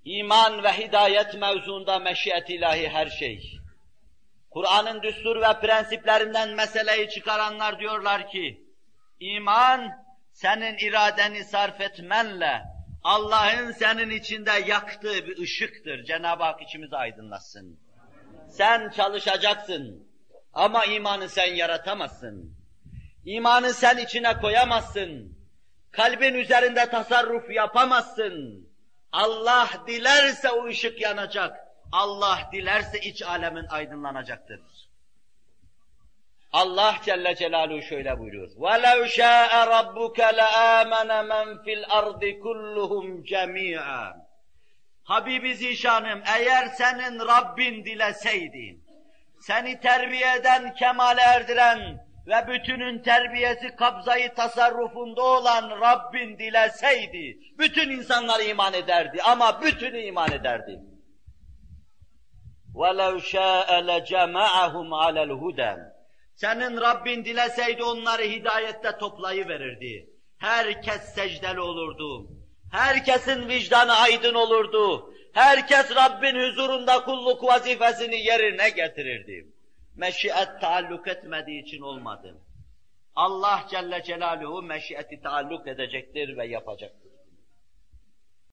İman ve hidayet mevzuunda meşiyet ilahi her şey. Kur'an'ın düstur ve prensiplerinden meseleyi çıkaranlar diyorlar ki, iman senin iradeni sarf etmenle Allah'ın senin içinde yaktığı bir ışıktır. Cenab-ı Hak içimizi aydınlatsın. Sen çalışacaksın ama imanı sen yaratamazsın. İmanı sen içine koyamazsın. Kalbin üzerinde tasarruf yapamazsın. Allah dilerse o ışık yanacak. Allah dilerse iç alemin aydınlanacaktır. Allah Celle Celaluhu şöyle buyuruyor. وَلَوْ شَاءَ رَبُّكَ لَآمَنَ مَنْ فِي الْأَرْضِ كُلُّهُمْ جَمِيعًا. Habibi Zişanım, eğer senin Rabbin dileseydi, seni terbiye eden, kemale erdiren ve bütünün terbiyesi, kabzayı tasarrufunda olan Rabbin dileseydi, bütün insanlar iman ederdi ama bütünü iman ederdi. وَلَوْ شَاءَ لَجَمَعَهُمْ عَلَى الْهُدَى. Senin Rabbin dileseydi onları hidayette toplayıverirdi. Herkes secdeli olurdu. Herkesin vicdanı aydın olurdu. Herkes Rabbin huzurunda kulluk vazifesini yerine getirirdi. Meşiyet taalluk etmediği için olmadı. Allah Celle Celaluhu meşiyeti taalluk edecektir ve yapacaktır.